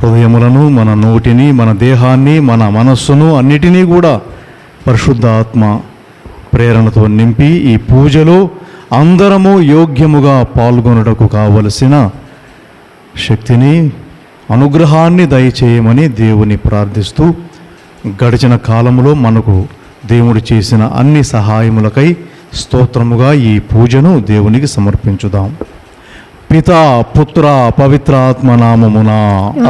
హృదయములను, మన నోటిని, మన దేహాన్ని, మన మనస్సును అన్నిటినీ కూడా పరిశుద్ధ ఆత్మ ప్రేరణతో నింపి ఈ పూజలో అందరము యోగ్యముగా పాల్గొనుటకు కావలసిన శక్తిని, అనుగ్రహాన్ని దయచేయమని దేవుని ప్రార్థిస్తూ గడిచిన కాలంలో మనకు దేవుడు చేసిన అన్ని సహాయములకై స్తోత్రముగా ఈ పూజను దేవునికి సమర్పించుదాం. పితా, పుత్ర, పవిత్ర ఆత్మ నామమున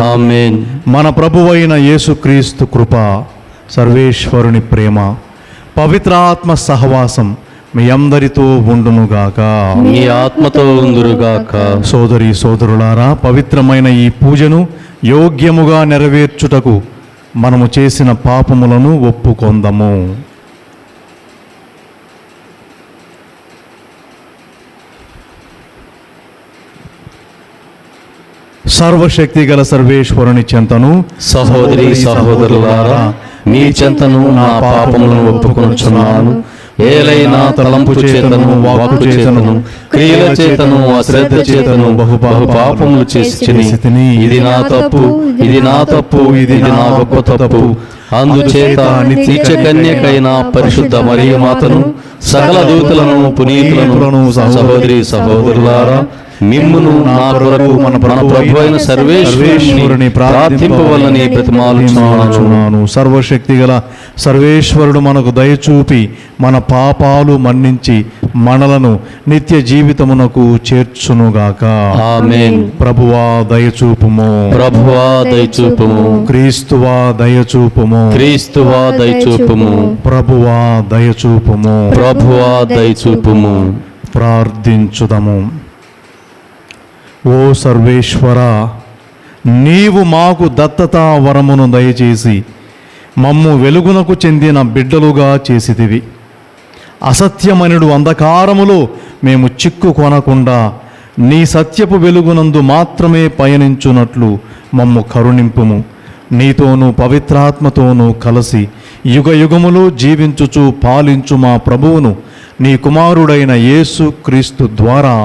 ఆమేన్. మన ప్రభువైన యేసుక్రీస్తు కృప, సర్వేశ్వరుని ప్రేమ, పవిత్ర ఆత్మ సహవాసం మీ అందరితో ఉండునుగాక. మీ ఆత్మతో ఉందురుగాక. సోదరి సోదరులారా, పవిత్రమైన ఈ పూజను యోగ్యముగా నెరవేర్చుటకు మనము చేసిన పాపములను ఒప్పుకొందము. సర్వశక్తి గల సర్వేశ్వరుని చెంతను, సహోదరి సహోదరులారా, మీ చెంతను నా పాపములను ఒప్పుకొనుచున్నాను. ఏలైనా తలంపు చేతను, వాక్కు చేతను, క్రియల చేతను, అశ్రద్ధ చేతను బహు పాపములు చేసి ఇది నా తప్పు, ఇది నా తప్పు, ఇది నా గొప్ప తప్పు. అందుచేత నిత్య కన్యకైన పరిశుద్ధ మరియ మాతను, సకల దూతలను, పునీతులను, సహోదరి సహోదరులారా, మిమ్మును నా కొరకు మన ప్రభువైన సర్వేశ్వరుని ప్రార్థింపవలనని బ్రతిమాలుచున్నాను. సర్వశక్తి గల సర్వేశ్వరుడు మనకు దయచూపి మన పాపాలు మన్నించి మనలను నిత్య జీవితమునకు చేర్చునుగాక. ఆమేన్. ప్రభువా దయచూపుము, ప్రభువా దయచూపుము. క్రీస్తువా దయచూపుము, క్రీస్తువా దయచూపుము. ప్రభువా దయచూపుము. ప్రభువా దయచూపుము. ప్రార్థించుదము. ఓ సర్వేశ్వర, నీవు మాకు దత్తతా వరమును దయచేసి మమ్ము వెలుగునకు చెందిన బిడ్డలుగా చేసితివి. అసత్యమనుడు అంధకారములో మేము చిక్కు కొనకుండా నీ సత్యపు వెలుగునందు మాత్రమే పయనించున్నట్లు మమ్ము కరుణింపుము. నీతోనూ పవిత్రాత్మతోనూ కలిసి యుగ యుగములో జీవించుచు పాలించు మా ప్రభువును, నీ కుమారుడైన యేసు క్రీస్తు ద్వారా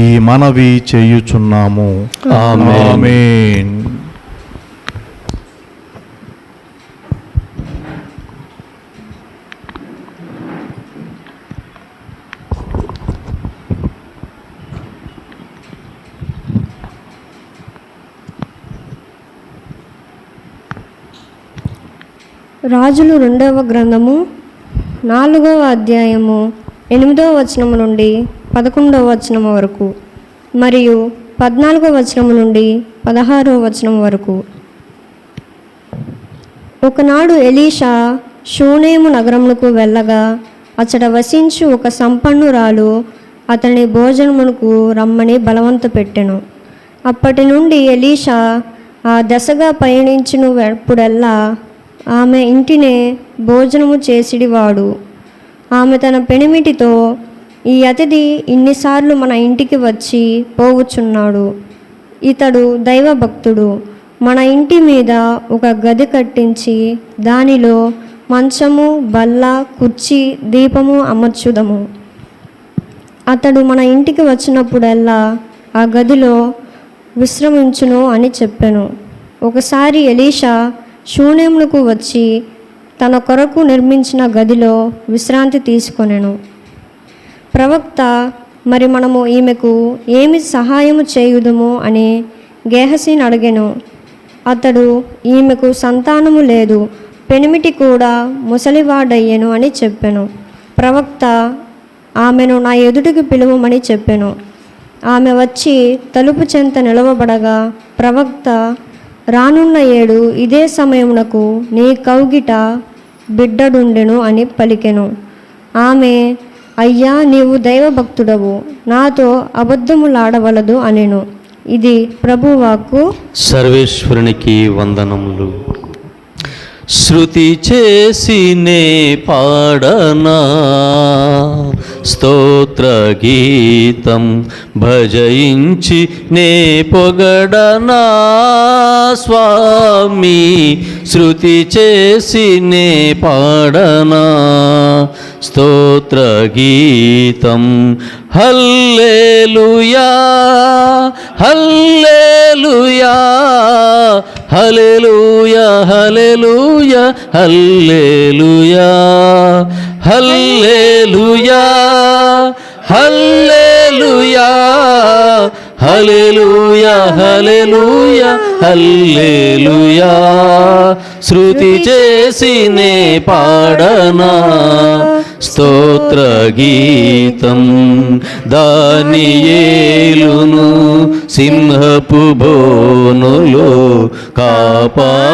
ఈ మనవి చేయుచున్నాము. ఆమేన్. రాజులు 2వ గ్రంథము 4వ అధ్యాయము 8వ వచనము నుండి 11వ వచనము వరకు మరియు 14వ వచనము నుండి 16వ వచనం వరకు. ఒకనాడు ఎలీషా షూనేము నగరమునకు వెళ్ళగా అచ్చట వసించు ఒక సంపన్నురాలు అతని భోజనమునకు రమ్మని బలవంత పెట్టెను. అప్పటి నుండి ఎలీషా ఆ దశగా పయనించినప్పుడల్లా ఆమె ఇంటినే భోజనము చేసిడివాడు. ఆమె తన పెనిమిటితో, ఈ అతిథి ఇన్నిసార్లు మన ఇంటికి వచ్చి పోవుచున్నాడు. ఇతడు దైవభక్తుడు. మన ఇంటి మీద ఒక గది కట్టించి దానిలో మంచము, బల్ల, కుర్చీ, దీపము అమర్చుదము. అతడు మన ఇంటికి వచ్చినప్పుడల్లా ఆ గదిలో విశ్రమించును అని చెప్పెను. ఒకసారి ఎలీషా షూనేమునకు వచ్చి తన కొరకు నిర్మించిన గదిలో విశ్రాంతి తీసుకొనెను. ప్రవక్త, మరి మనము ఈమెకు ఏమి సహాయము చేయుదుము అని గేహసీని అడిగెను. అతడు, ఈమెకు సంతానము లేదు, పెనిమిటి కూడా ముసలివాడయ్యెను అని చెప్పెను. ప్రవక్త, ఆమెను నా ఎదుటికి పిలువమని చెప్పెను. ఆమె వచ్చి తలుపు చెంత నిలవబడగా ప్రవక్త, రానున్న ఏడు ఇదే సమయమునకు నీ కౌగిట బిడ్డడుండెను అని పలికెను. ఆమె, అయ్యా, నీవు దైవభక్తుడవు, నాతో అబద్ధములాడవలదు అనెను. ఇది ప్రభువాక్కు. సర్వేశ్వరునికి వందనములు. శృతి చేసినే పాడనా స్తోత్ర గీతం, భజయించి నే పొగడనా స్వామి. శృతి చేసినే పాడనా స్తోత్ర గీతం. హల్లెలూయా హల్లెలూయా హల్లెలూయా హల్లెలూయా హల్లెలూయా హల్లెలూయా హల్లెలూయా హల్లెలూయా హల్లెలూయా హల్లెలూయా శృతి చేసినే పాడనా స్తోత్ర గీతం దానియేలును సింహపు బోనులో కాపాడినది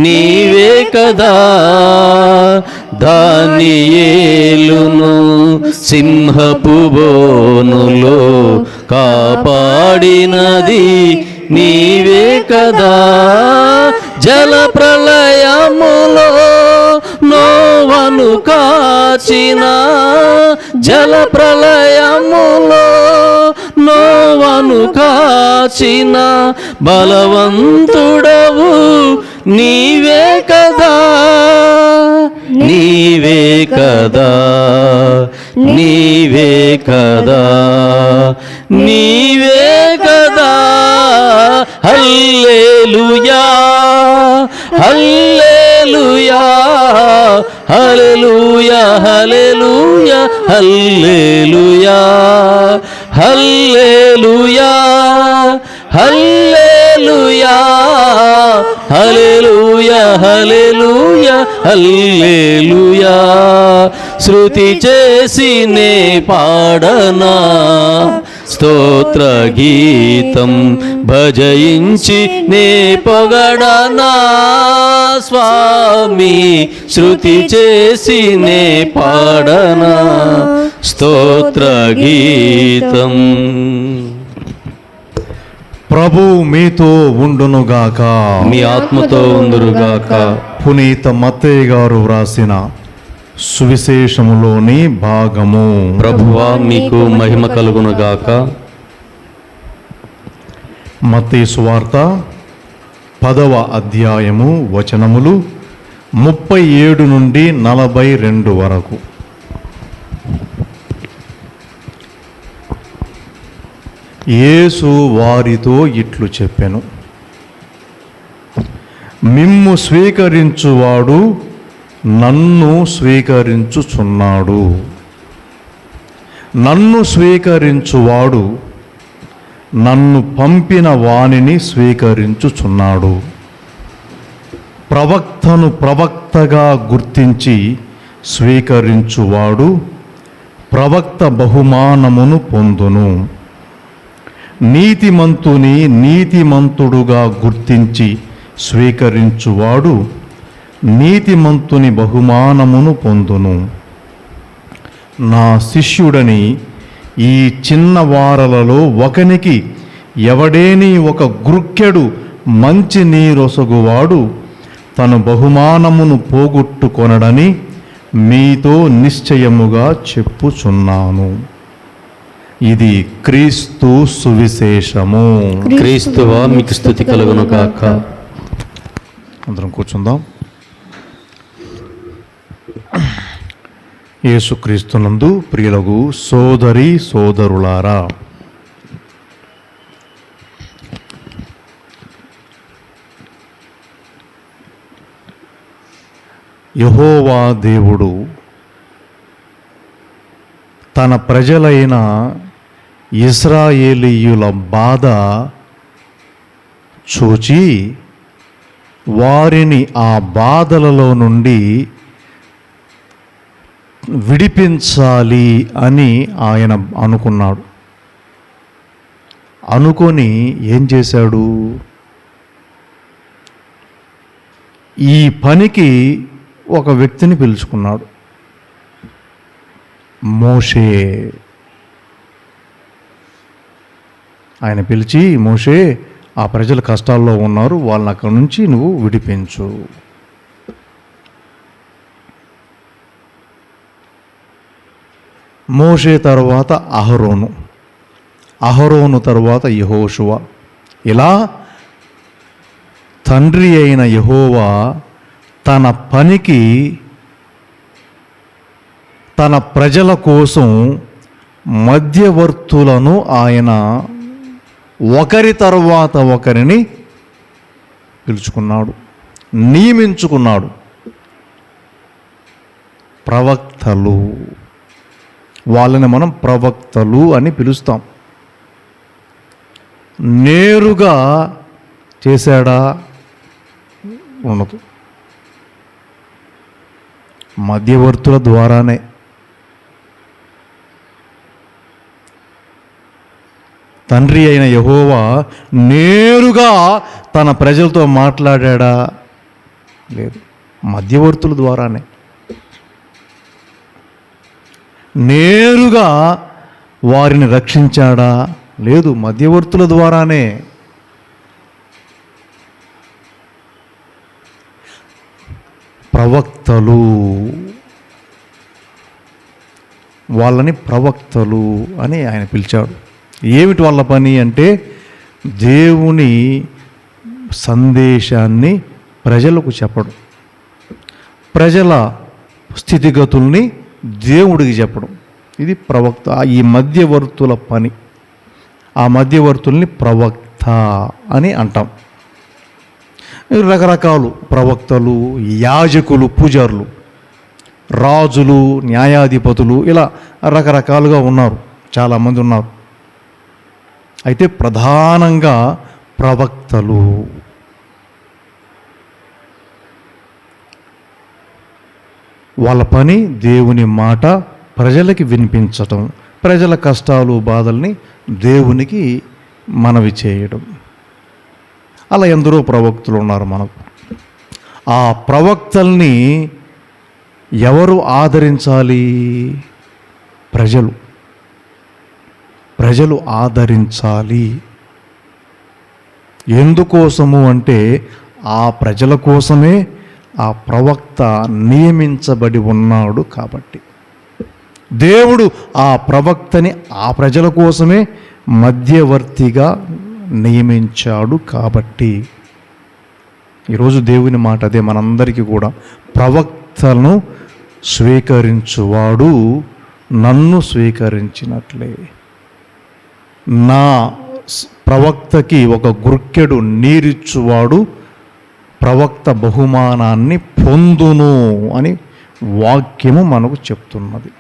నీవే కదా దానియేలును సింహపు బోనులో కాపాడినది నీవే కదా జల ప్రళయములో నోవను కాచిన జల ప్రళయములో నోవను కాచిన బలవంతుడవు నీవే కదా నీవే కదా నీవే కదా నీవే కదా హల్లెలూయా హల్లెలూయా హల్లెలూయా హల్లెలూయా హల్లెలూయా హల్లెలూయా హల్లెలూయా హల్లెలూయా హల్లెలూయా హల్లెలూయా శృతి చేసినే పాడనా స్తోత్ర గీతం భజయించి నే పొగడనా స్వామి శృతి చేసి నే పాడనా స్తోత్ర గీతం. ప్రభు మీతో ఉండునుగాక, మీ ఆత్మతో ఉందురుగాక. పునీత మత్తయ్య గారు వ్రాసిన సువిశేషములోని భాగము. ప్రభువా మీకు మహిమ కలుగునుగాక. మత్తయి సువార్త 10వ అధ్యాయము వచనములు 37 నుండి 42 వరకు. యేసు వారితో ఇట్లు చెప్పెను, మిమ్ము స్వీకరించువాడు నన్ను స్వీకరించుచున్నాడు, నన్ను స్వీకరించువాడు నన్ను పంపిన వానిని స్వీకరించుచున్నాడు. ప్రవక్తను ప్రవక్తగా గుర్తించి స్వీకరించువాడు ప్రవక్త బహుమానమును పొందును. నీతిమంతుని నీతిమంతుడుగా గుర్తించి స్వీకరించువాడు నీతిమంతుని బహుమానమును పొందును. నా శిష్యుడని ఈ చిన్న వారలలో ఒకనికి ఎవడేని ఒక గుర్కెడు మంచి నీరొసగువాడు తన బహుమానమును పోగొట్టుకొనడని మీతో నిశ్చయముగా చెప్పుచున్నాను. ఇది క్రీస్తు సువిశేషము. క్రీస్తువా మీకు స్తుతి కలుగునుగాక. అందరం కూర్చుందాం. యేసుక్రీస్తునందు ప్రియులగు సోదరి సోదరులారా, యెహోవా దేవుడు తన ప్రజలైన ఇశ్రాయేలీయుల బాధ చూచి వారిని ఆ బాధలలో నుండి విడిపించాలి అని ఆయన అనుకున్నాడు. అనుకొని ఏం చేశాడు? ఈ పనికి ఒక వ్యక్తిని పిలుచుకున్నాడు, మోషే. ఆయన పిలిచి, మోషే, ఆ ప్రజలు కష్టాల్లో ఉన్నారు, వాళ్ళని అక్కడి నుంచి నువ్వు విడిపించు. మోషే తర్వాత అహరోను, అహరోను తర్వాత యెహోషువ. ఇలా తండ్రి అయిన యెహోవా తన పనికి తన ప్రజల కోసం మధ్యవర్తులను ఆయన ఒకరి తర్వాత ఒకరిని పిలుచుకున్నాడు, నియమించుకున్నాడు. ప్రవక్తలు, వాళ్ళని మనం ప్రవక్తలు అని పిలుస్తాం. నేరుగా చేశాడా? ఉండదు. మధ్యవర్తుల ద్వారానే. తండ్రి అయిన యెహోవా నేరుగా తన ప్రజలతో మాట్లాడా? లేదు. మధ్యవర్తుల ద్వారానే. నేరుగా వారిని రక్షించాడా? లేదు. మధ్యవర్తుల ద్వారానే. ప్రవక్తలు, వాళ్ళని ప్రవక్తలు అని ఆయన పిలిచాడు. ఏమిటి వాళ్ళ పని అంటే, దేవుని సందేశాన్ని ప్రజలకు చెప్పడం, ప్రజల స్థితిగతుల్ని దేవుడికి చెప్పడం. ఇది ప్రవక్త. ఈ మధ్యవర్తుల పని. ఆ మధ్యవర్తుల్ని ప్రవక్త అని అంటాం. రకరకాలు ప్రవక్తలు, యాజకులు, పూజారులు, రాజులు, న్యాయాధిపతులు, ఇలా రకరకాలుగా ఉన్నారు, చాలామంది ఉన్నారు. అయితే ప్రధానంగా ప్రవక్తలు. వాళ్ళ పని దేవుని మాట ప్రజలకి వినిపించటం, ప్రజల కష్టాలు బాధల్ని దేవునికి మనవి చేయడం. అలా ఎందరో ప్రవక్తలు ఉన్నారు మనకు. ఆ ప్రవక్తల్ని ఎవరు ఆదరించాలి? ప్రజలు. ప్రజలు ఆదరించాలి. ఎందుకోసము అంటే, ఆ ప్రజల కోసమే ఆ ప్రవక్త నియమించబడి ఉన్నాడు కాబట్టి. దేవుడు ఆ ప్రవక్తని ఆ ప్రజల కోసమే మధ్యవర్తిగా నియమించాడు కాబట్టి. ఈరోజు దేవుని మాట అదే మనందరికీ కూడా. ప్రవక్తలను స్వీకరించువాడు నన్ను స్వీకరించినట్లే. నా ప్రవక్తకి ఒక గుర్కెడు నీరిచ్చువాడు ప్రవక్త బహుమానాన్ని పొందును అని వాక్యము మనకు చెప్తున్నది.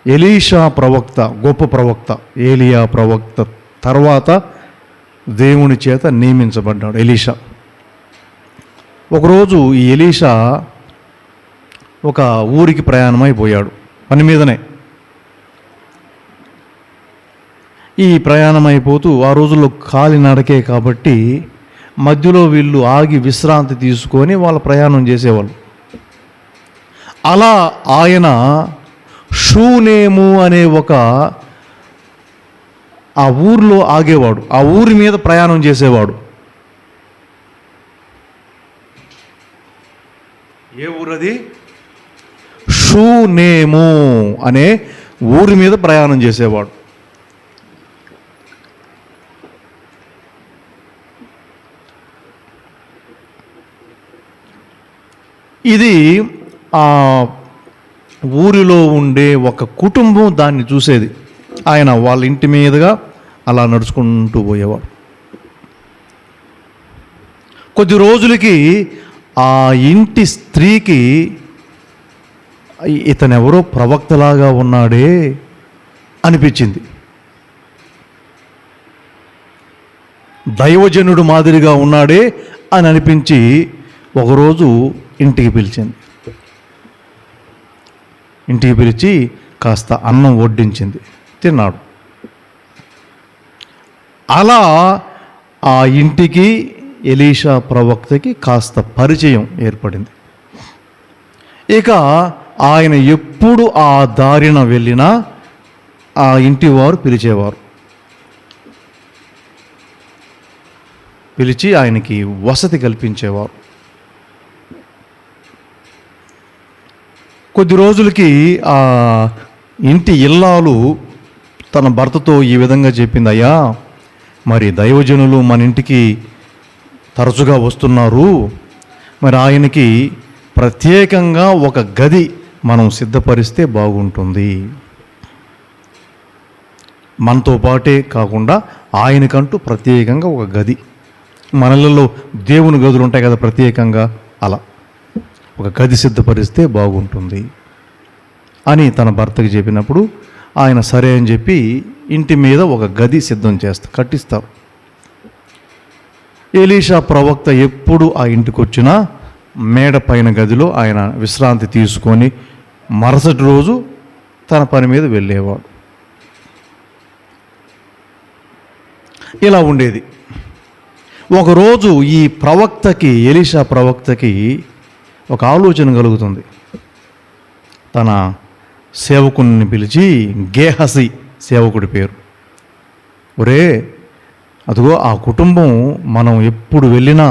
ఎలీషా ప్రవక్త గొప్ప ప్రవక్త. ఏలియా ప్రవక్త తర్వాత దేవుని చేత నియమించబడ్డాడు ఎలీషా. ఒకరోజు ఈ ఎలీషా ఒక ఊరికి ప్రయాణమైపోయాడు, పని మీదనే. ఈ ప్రయాణమైపోతూ, ఆ రోజుల్లో కాలినడకే కాబట్టి మధ్యలో వీళ్ళు ఆగి విశ్రాంతి తీసుకొని వాళ్ళ ప్రయాణం చేసేవాళ్ళు. అలా ఆయన షూనేము అనే ఆ ఊరిలో ఆగేవాడు, ఆ ఊరి మీద ప్రయాణం చేసేవాడు. ఏ ఊరది? షూనేము అనే ఊరి మీద ప్రయాణం చేసేవాడు. ఇది ఆ ఊరిలో ఉండే ఒక కుటుంబం దాన్ని చూసేది. ఆయన వాళ్ళ ఇంటి మీదుగా అలా నడుచుకుంటూ పోయేవాడు. కొద్ది రోజులకి ఆ ఇంటి స్త్రీకి ఇతనెవరో ప్రవక్తలాగా ఉన్నాడే అనిపించింది. దైవజనుడు మాదిరిగా ఉన్నాడే అని అనిపించి ఒకరోజు ఇంటికి పిలిచింది. ఇంటికి పిలిచి కాస్త అన్నం వడ్డించింది, తిన్నాడు. అలా ఆ ఇంటికి ఎలీషా ప్రవక్తకి కాస్త పరిచయం ఏర్పడింది. ఇక ఆయన ఎప్పుడు ఆ దారిన వెళ్ళినా ఆ ఇంటి వారు పిలిచేవారు. పిలిచి ఆయనకి వసతి కల్పించేవారు. కొద్ది రోజులకి ఆ ఇంటి ఇల్లాలు తన భర్తతో ఈ విధంగా చెప్పింది, అయ్యా మరి దైవజనులు మన ఇంటికి తరచుగా వస్తున్నారు, మరి ఆయనకి ప్రత్యేకంగా ఒక గది మనం సిద్ధపరిస్తే బాగుంటుంది. మనతో పాటే కాకుండా ఆయనకంటూ ప్రత్యేకంగా ఒక గది, మనలలో దేవుని గదులు ఉంటాయి కదా ప్రత్యేకంగా, అలా ఒక గది సిద్ధపరిస్తే బాగుంటుంది అని తన భర్తకి చెప్పినప్పుడు ఆయన సరే అని చెప్పి ఇంటి మీద ఒక గది సిద్ధం కట్టిస్తారు. ఎలీషా ప్రవక్త ఎప్పుడు ఆ ఇంటికి వచ్చినా మేడ పైన గదిలో ఆయన విశ్రాంతి తీసుకొని మరుసటి రోజు తన పని మీద వెళ్ళేవాడు. ఇలా ఉండేది. ఒకరోజు ఈ ప్రవక్తకి, ఎలీషా ప్రవక్తకి ఒక ఆలోచన కలుగుతుంది. తన సేవకుని పిలిచి, గేహసి సేవకుడి పేరు, ఒరే అదిగో ఆ కుటుంబం మనం ఎప్పుడు వెళ్ళినా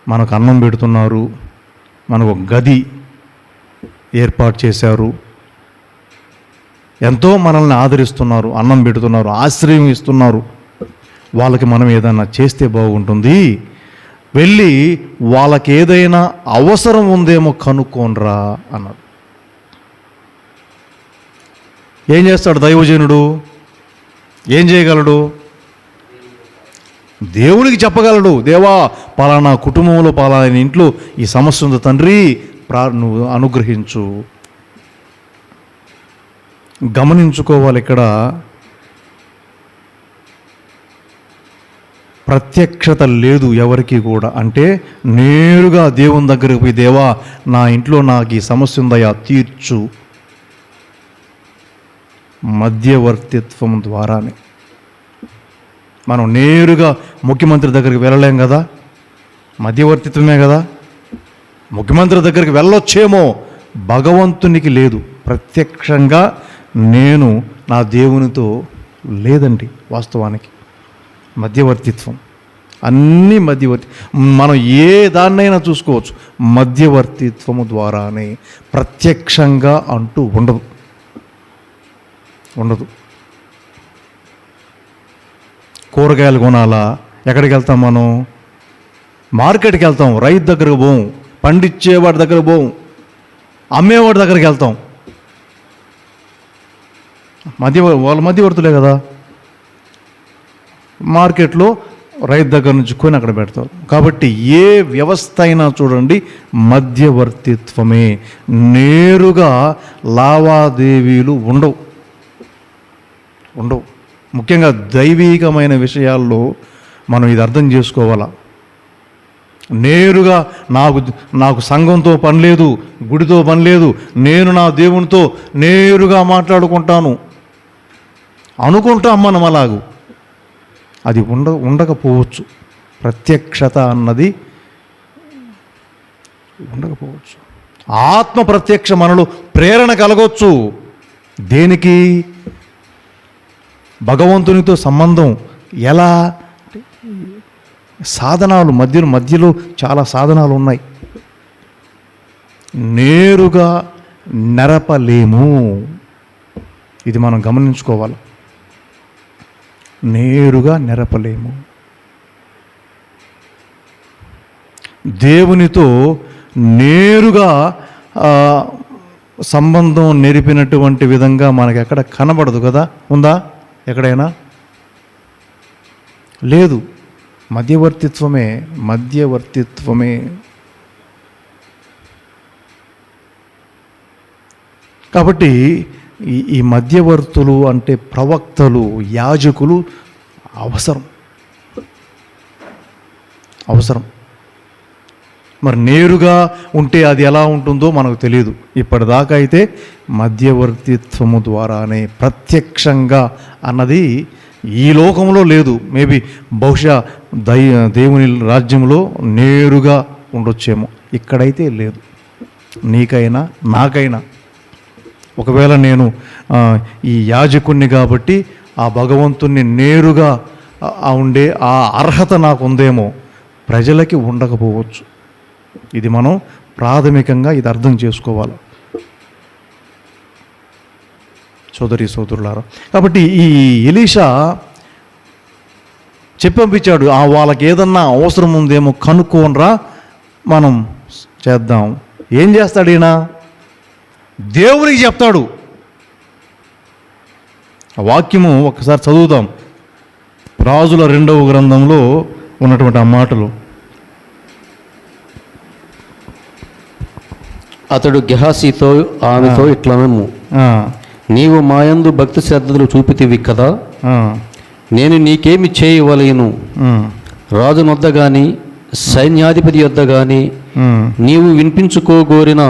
మనకు అన్నం పెడుతున్నారు, మనకు ఒక గది ఏర్పాటు చేశారు, ఎంతో మనల్ని ఆదరిస్తున్నారు, అన్నం పెడుతున్నారు, ఆశ్రయం ఇస్తున్నారు, వాళ్ళకి మనం ఏదైనా చేస్తే బాగుంటుంది, వెళ్ళి వాళ్ళకి ఏదైనా అవసరం ఉందేమో కనుక్కోనరా అన్నాడు. ఏం చేస్తాడు దైవజనుడు? ఏం చేయగలడు? దేవునికి చెప్పగలడు, దేవా పలానా కుటుంబంలో పలానా ఇంట్లో ఈ సమస్య ఉంది తండ్రి, నువ్వు అనుగ్రహించు. గమనించుకోవాలి, ఇక్కడ ప్రత్యక్షత లేదు ఎవరికి కూడా. అంటే నేరుగా దేవుని దగ్గరికి పోయి, దేవా నా ఇంట్లో నాకు ఈ సమస్య ఉందయా తీర్చు, మధ్యవర్తిత్వం ద్వారానే. మనం నేరుగా ముఖ్యమంత్రి దగ్గరికి వెళ్ళలేం కదా, మధ్యవర్తిత్వమే కదా. ముఖ్యమంత్రి దగ్గరికి వెళ్ళొచ్చేమో, భగవంతునికి లేదు. ప్రత్యక్షంగా నేను నా దేవునితో లేదండి. వాస్తవానికి మధ్యవర్తిత్వం, అన్నీ మనం ఏ దాన్నైనా చూసుకోవచ్చు, మధ్యవర్తిత్వము ద్వారానే. ప్రత్యక్షంగా అంటూ ఉండదు. కూరగాయలు కొనాలా, ఎక్కడికి వెళ్తాం మనం? మార్కెట్కి వెళ్తాం, రైతు దగ్గరకు పోం, పండించేవాడి దగ్గర పోం, అమ్మేవాడి దగ్గరికి వెళ్తాం. వాళ్ళ మధ్యవర్తులే కదా. మార్కెట్లో రైతు దగ్గర నుంచి కొని అక్కడ పెడతారు. కాబట్టి ఏ వ్యవస్థ అయినా చూడండి, మధ్యవర్తిత్వమే. నేరుగా లావాదేవీలు ఉండవు. ముఖ్యంగా దైవీకమైన విషయాల్లో మనం ఇది అర్థం చేసుకోవాలా. నేరుగా నాకు సంఘంతో పని లేదు, గుడితో పని లేదు, నేను నా దేవునితో నేరుగా మాట్లాడుకుంటాను అనుకుంటాం మనం. అలాగూ అది ఉండకపోవచ్చు. ప్రత్యక్షత అన్నది ఉండకపోవచ్చు. ఆత్మ ప్రత్యక్ష మనలో ప్రేరణ కలగవచ్చు. దేనికి? భగవంతునితో సంబంధం ఎలా? సాధనాలు మధ్యలో చాలా సాధనాలు ఉన్నాయి. నేరుగా నెరపలేము. ఇది మనం గమనించుకోవాలి. నేరుగా నెరపలేము. దేవునితో నేరుగా సంబంధం నెరిపినటువంటి విధంగా మనకి ఎక్కడ కనబడదు కదా. ఉందా ఎక్కడైనా? లేదు. మధ్యవర్తిత్వమే. కాబట్టి ఈ మధ్యవర్తులు అంటే ప్రవక్తలు, యాజకులు అవసరం. మరి నేరుగా ఉంటే అది ఎలా ఉంటుందో మనకు తెలియదు. ఇప్పటిదాకా అయితే మధ్యవర్తిత్వము ద్వారానే, ప్రత్యక్షంగా అన్నది ఈ లోకంలో లేదు. మేబీ బహుశా దేవుని రాజ్యంలో నేరుగా ఉండొచ్చేమో, ఇక్కడైతే లేదు. నీకైనా నాకైనా ఒకవేళ నేను ఈ యాజకుణ్ణి కాబట్టి ఆ భగవంతుణ్ణి నేరుగా ఉండే ఆ అర్హత నాకు ఉందేమో, ప్రజలకి ఉండకపోవచ్చు. ఇది మనం ప్రాథమికంగా ఇది అర్థం చేసుకోవాలి సోదరులారా. కాబట్టి ఈ ఎలీషా చెప్పంపించాడు, వాళ్ళకి ఏదన్నా అవసరం ఉందేమో కనుక్కోనరా, మనం చేద్దాం. ఏం చేస్తాడు ఈయన? దేవునికి చెప్తాడు. ఆ వాక్యము ఒకసారి చదువుతాం. రాజుల 2వ గ్రంథంలో ఉన్నటువంటి ఆ మాటలు. అతడు గెహాసీతో ఆమెతో ఇట్లనెను, ఆ, నీవు మాయందు భక్తి శ్రద్ధలు చూపితివి కదా, ఆ, నేను నీకేమి చేయవలెను? ఉమ్, రాజునొద్ద గాని సైన్యాధిపతి యొద్ద గాని ఉమ్, నీవు వినిపించుకోగోరిన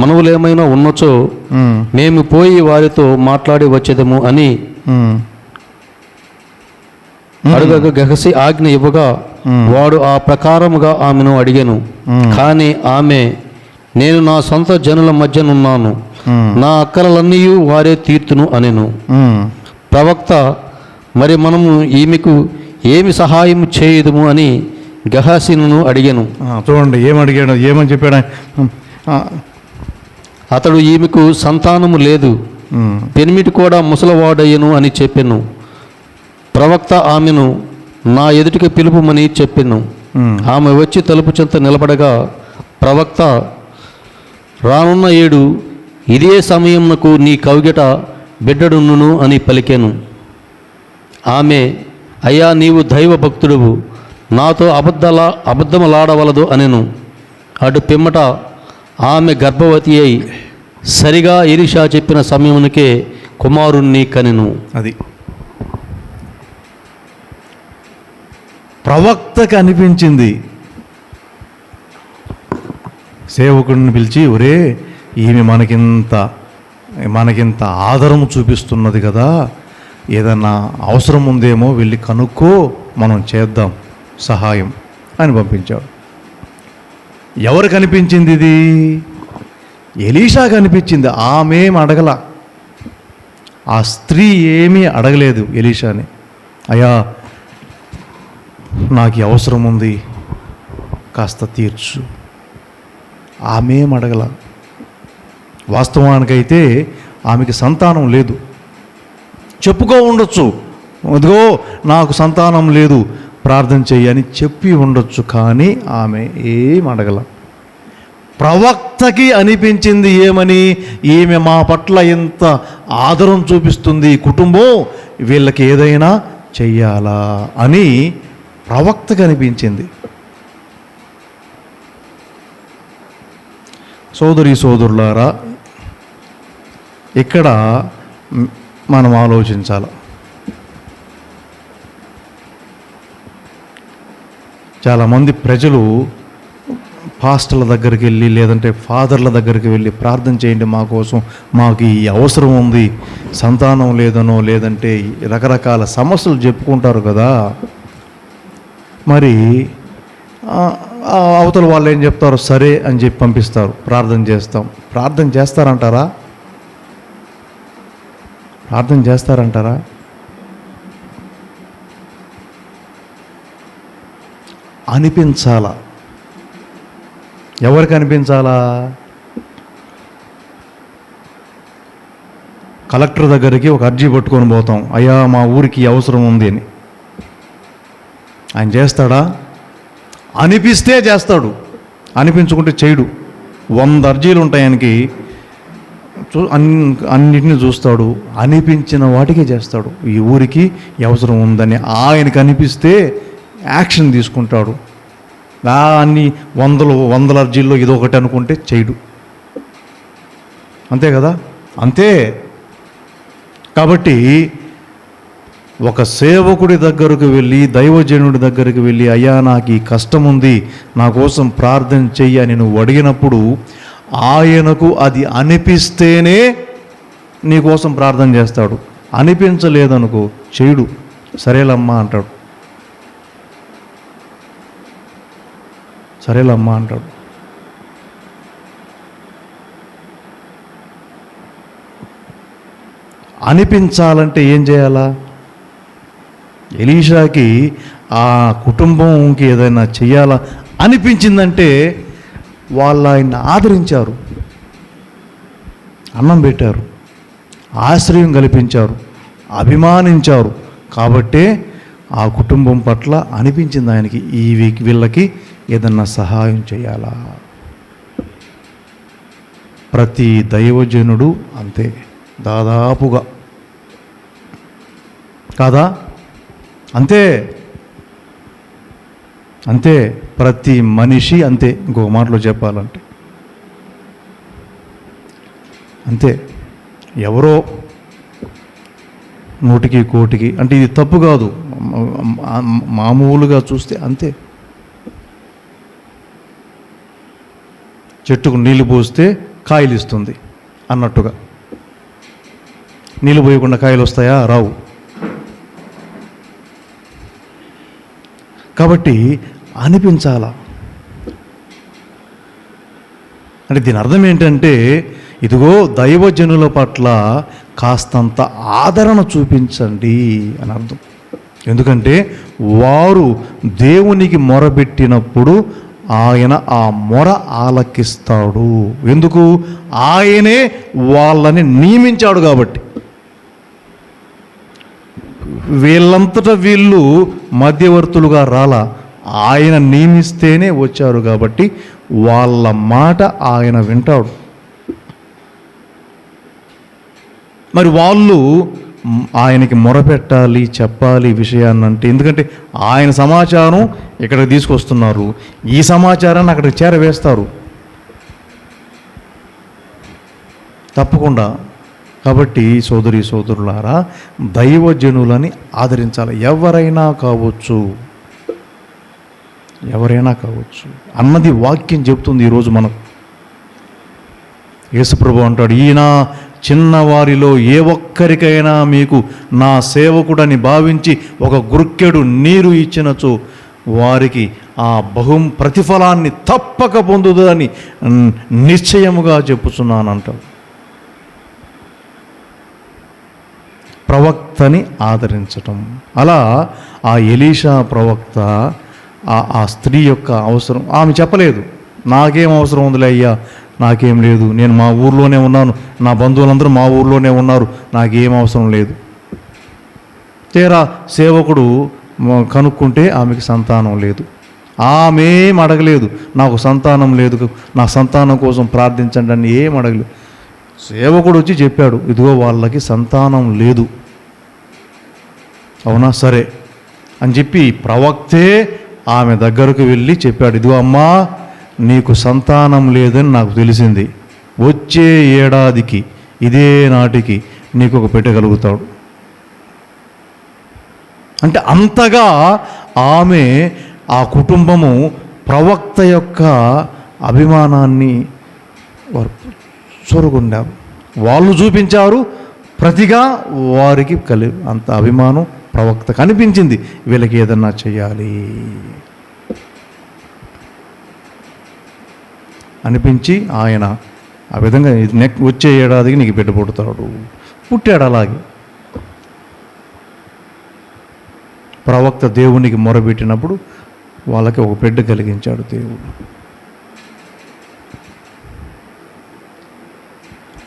మనవులేమైనా ఉన్నచో ఉమ్, మేము పోయి వారితో మాట్లాడి వచ్చేదము అని ఉమ్, అడుగగా గెహసి ఆజ్ఞ ఇవ్వగా వాడు ఆ ప్రకారముగా ఆమెను అడిగాను. కానీ ఆమె, నేను నా సొంత జనుల మధ్యనున్నాను, నా అక్కరలన్నీ వారే తీర్తును అనెను. ఉమ్. ప్రవక్త, మరి మనము ఈమెకు ఏమి సహాయం చేయదుము అని గెహాసీను అడిగాను. చూడండి ఏమడిగాడు, ఏమని చెప్పాడు ఆయన? అతడు, ఈమెకు సంతానము లేదు, పెనిమిటి కూడా ముసలవాడయ్యను అని చెప్పెను. ప్రవక్త ఆమెను నా ఎదుటికి పిలుపుమని చెప్పెను. ఆమె వచ్చి తలుపు చెంత నిలబడగా ప్రవక్త, రానున్న ఏడు ఇదే సమయమునకు నీ కౌగిట బిడ్డడును అని పలికెను. ఆమె, అయ్యా, నీవు దైవ భక్తుడువు, నాతో అబద్ధములాడవలదు అనెను. అటు పిమ్మట ఆమె గర్భవతి అయి సరిగా ఎలీషా చెప్పిన సమయమునకే కుమారుణ్ణి కనెను. అది ప్రవక్తకి అనిపించింది. సేవకుడిని పిలిచి, ఒరే, ఈమె మనకింత ఆదరము చూపిస్తున్నది కదా, ఏదన్నా అవసరం ఉందేమో వెళ్ళి కనుక్కో, మనం చేద్దాం సహాయం అని పంపించాడు. ఎవరికి అనిపించింది ఇది? ఎలీషాకి అనిపించింది. ఆమెం అడగల, ఆ స్త్రీ ఏమీ అడగలేదు ఎలీషాని, అయ్యా నాకు ఈ అవసరం ఉంది, కాస్త తీర్చు. ఆమెం అడగల. వాస్తవానికైతే ఆమెకి సంతానం లేదు. చెప్పుకో ఉండొచ్చు, అదిగో నాకు సంతానం లేదు, ప్రార్థన చెయ్యని చెప్పి ఉండొచ్చు, కానీ ఆమె ఏం అడగల. ప్రవక్తకి అనిపించింది ఏమని? ఈమె మా పట్ల ఎంత ఆదరం చూపిస్తుంది, కుటుంబం, వీళ్ళకి ఏదైనా చెయ్యాలా అని ప్రవక్తకి అనిపించింది. సోదరులారా, ఇక్కడ మనం ఆలోచించాలి. చాలామంది ప్రజలు పాస్టర్ల దగ్గరికి వెళ్ళి, లేదంటే ఫాదర్ల దగ్గరికి వెళ్ళి ప్రార్థన చేయండి మా కోసం, మాకు ఈ అవసరం ఉంది, సంతానం లేదనో లేదంటే రకరకాల సమస్యలు చెప్పుకుంటారు కదా. మరి అవతల వాళ్ళు ఏం చెప్తారు? సరే అని చెప్పి పంపిస్తారు, ప్రార్థన చేస్తాం. ప్రార్థన చేస్తారంటారా? ప్రార్థన చేస్తారంటారా? అనిపించాలా. ఎవరికి అనిపించాలా? కలెక్టర్ దగ్గరికి ఒక అర్జీ పట్టుకొని పోతాం, అయ్యా మా ఊరికి అవసరం ఉంది అని. ఆయన చేస్తాడా? అనిపిస్తే చేస్తాడు, అనిపించుకుంటే చేయడు. 100 అర్జీలు ఉంటాయి ఆయనకి, అన్నిటిని చూస్తాడు, అనిపించిన వాటికే చేస్తాడు. ఈ ఊరికి అవసరం ఉందని ఆయనకు అనిపిస్తే యాక్షన్ తీసుకుంటాడు. అన్ని వందల అర్జీల్లో ఇదొకటి అనుకుంటే చేయడు. అంతే కదా? అంతే. కాబట్టి ఒక సేవకుడి దగ్గరకు వెళ్ళి, దైవజనుడి దగ్గరికి వెళ్ళి, అయ్యా నాకు ఈ కష్టం ఉంది, నా కోసం ప్రార్థన చెయ్యి అని నువ్వు అడిగినప్పుడు ఆయనకు అది అనిపిస్తేనే నీ కోసం ప్రార్థన చేస్తాడు. అనిపించలేదనుకో చేయడు. సరేలమ్మా అంటాడు, సరేలమ్మా అంటాడు. అనిపించాలంటే ఏం చేయాలా? ఎలీషాకి ఆ కుటుంబంకి ఏదైనా చెయ్యాలా అనిపించిందంటే వాళ్ళు ఆయన్ని ఆదరించారు, అన్నం పెట్టారు, ఆశ్రయం కల్పించారు, అభిమానించారు. కాబట్టే ఆ కుటుంబం పట్ల అనిపించింది ఆయనకి, వీళ్ళకి ఏదన్నా సహాయం చేయాలా. ప్రతి దైవజనుడు అంతే. దాదాపుగా. కాదా? అంతే అంతే, ప్రతి మనిషి అంతే. ఇంకొక మాటలో చెప్పాలంటే అంతే. ఎవరో నూటికి కోటికి, అంటే ఇది తప్పు కాదు, మామూలుగా చూస్తే అంతే. చెట్టుకు నీళ్లు పోస్తే కాయలు ఇస్తుంది అన్నట్టుగా. నీళ్ళు పోయకుండా కాయలు వస్తాయా? రావు. కాబట్టి అనిపించాలా. అంటే దీని అర్థం ఏంటంటే, ఇదిగో దైవజనుల పట్ల కాస్తంత ఆదరణ చూపించండి అని అర్థం. ఎందుకంటే వారు దేవునికి మొరబెట్టినప్పుడు ఆయన ఆ మొర ఆలకిస్తాడు. ఎందుకు? ఆయనే వాళ్ళని నియమించాడు కాబట్టి. వీళ్ళంతటా వీళ్ళు మధ్యవర్తులుగా రాలా, ఆయన నియమిస్తేనే వచ్చారు కాబట్టి వాళ్ళ మాట ఆయన వింటాడు. మరి వాళ్ళు ఆయనకి మొరపెట్టాలి, చెప్పాలి విషయాన్ని. అంటే ఎందుకంటే ఆయన సమాచారం ఇక్కడికి తీసుకొస్తున్నారు, ఈ సమాచారాన్ని అక్కడికి చేరవేస్తారు తప్పకుండా. కాబట్టి సోదరి సోదరులారా, దైవజనులని ఆదరించాలి. ఎవరైనా కావచ్చు అన్నది వాక్యం చెప్తుంది. ఈరోజు మనం యేసుప్రభు అంటాడు, ఈయన చిన్నవారిలో ఏ ఒక్కరికైనా మీకు నా సేవకుడని భావించి ఒక గుర్కెడు నీరు ఇచ్చినచో వారికి ఆ ప్రతిఫలాన్ని తప్పక పొందుదని నిశ్చయముగా చెప్పుచున్నానంటాడు. ప్రవక్తని ఆదరించటం. అలా ఆ ఎలీషా ప్రవక్త ఆ స్త్రీ యొక్క అవసరం ఆమె చెప్పలేదు. నాకేం అవసరం ఉందిలే అయ్యా, నాకేం లేదు, నేను మా ఊర్లోనే ఉన్నాను, నా బంధువులందరూ మా ఊర్లోనే ఉన్నారు, నాకేం అవసరం లేదు. తీరా సేవకుడు కనుక్కుంటే ఆమెకి సంతానం లేదు. ఆమెం అడగలేదు, నాకు సంతానం లేదు, నా సంతానం కోసం ప్రార్థించండి అని ఏం అడగలేదు. సేవకుడు వచ్చి చెప్పాడు, ఇదిగో వాళ్ళకి సంతానం లేదు. అవునా, సరే అని చెప్పి ప్రవక్తే ఆమె దగ్గరకు వెళ్ళి చెప్పాడు, ఇదిగో అమ్మా, నీకు సంతానం లేదని నాకు తెలిసింది, వచ్చే ఏడాదికి ఇదే నాటికి నీకు ఒక పెట్టగలుగుతాడు. అంటే అంతగా ఆమె, ఆ కుటుంబము ప్రవక్త యొక్క అభిమానాన్ని వారు చొరుగున్నారు, వాళ్ళు చూపించారు. ప్రతిగా వారికి అంత అభిమానం ప్రవక్త కనిపించింది, వీళ్ళకి ఏదన్నా చేయాలి అనిపించి ఆయన ఆ విధంగా వచ్చే ఏడాదికి నీకు బిడ్డ పుడతాడు. పుట్టాడు. అలాగే ప్రవక్త దేవునికి మొరబెట్టినప్పుడు వాళ్ళకి ఒక బిడ్డ కలిగించాడు దేవుడు.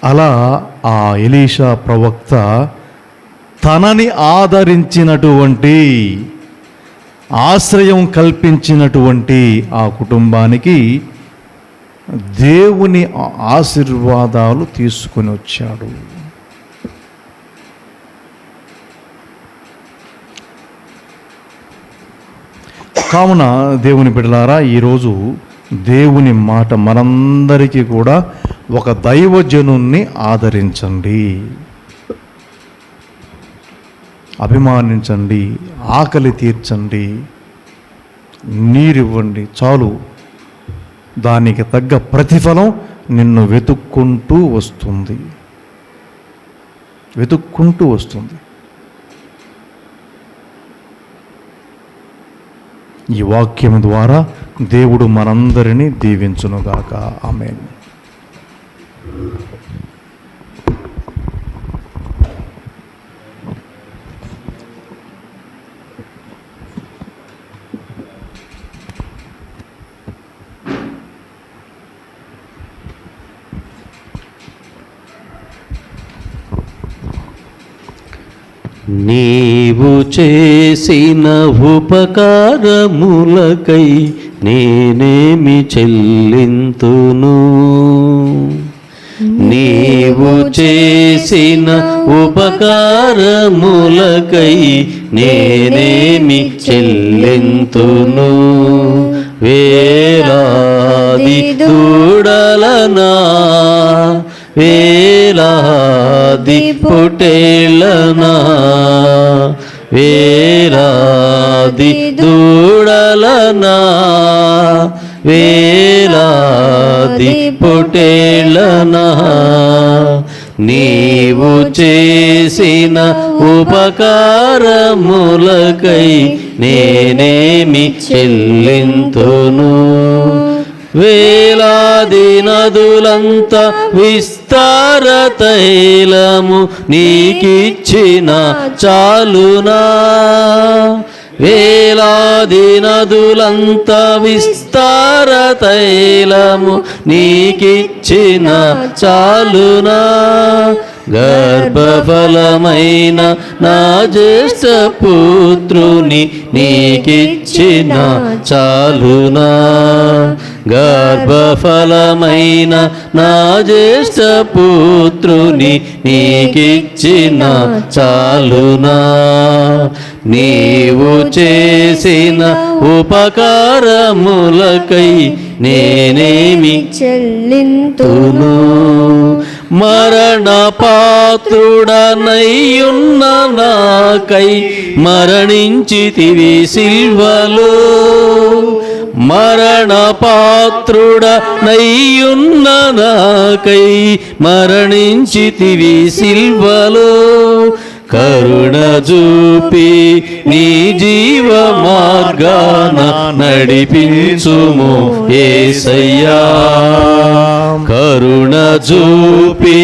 అలా ఆ ఎలీషా ప్రవక్త తనని ఆదరించినటువంటి, ఆశ్రయం కల్పించినటువంటి ఆ కుటుంబానికి దేవుని ఆశీర్వాదాలు తీసుకొని వచ్చాడు. కావున దేవుని బిడ్డలారా, ఈరోజు దేవుని మాట మనందరికీ కూడా, ఒక దైవజనుణ్ణి ఆదరించండి, అభిమానించండి, ఆకలి తీర్చండి, నీరివ్వండి, చాలు. దానికి తగ్గ ప్రతిఫలం నిన్ను వెతుక్కుంటూ వస్తుంది. ఈ వాక్యం ద్వారా దేవుడు మనందరినీ దీవించునుగాక. ఆమేన్. నీవు చేసిన ఉపకారములకై నేనేమి చెల్లింతును, నీవు చేసిన ఉపకారములకై నేనేమి చెల్లింతును. వేలాది దూడలనా, వేలాది పొట్టేళ్ళనా, వేలాది దూడలనా, వేలాది పొట్టేళ్ళనా, నీవు చేసిన ఉపకారములకై నేనేమి చెల్లింతును. వేలాది నదులంత విస్తార తైలము నీకిచ్చిన చాలునా. వేలాది నదులంత విస్తార తైలము నీకిచ్చిన చాలునా. గర్భఫలమైన నా జ్యేష్ఠ పుత్రుని నీకిచ్చిన చాలునా. గర్భఫలమైన నా జ్యేష్ఠ పుత్రుని నీకిచ్చిన చాలునా. నీవు చేసిన ఉపకారములకై నేనేమి చెల్లింతును. మరణ పాత్రుడనయ్యున్న నాకై మరణించితివి సిల్వలో. మరణ పాత్రుడనయ్యున్న నాకై మరణించితివి సిల్వలో. కరుణ చూపి నీ జీవ మార్గాన నడిపించుము యేసయ్యా. కరుణ చూపి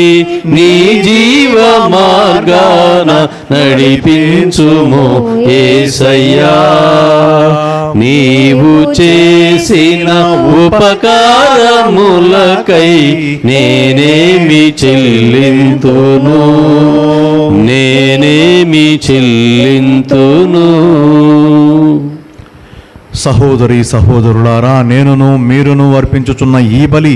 నీ జీవ మార్గాన నడిపించుము యేసయ్యా. నీవు చేసిన ఉపకారములకై నేనేమి చెల్లింతును, నేనేమి చెల్లింతును. సహోదరి సహోదరులారా, నేనును మీరును అర్పించుచున్న ఈ బలి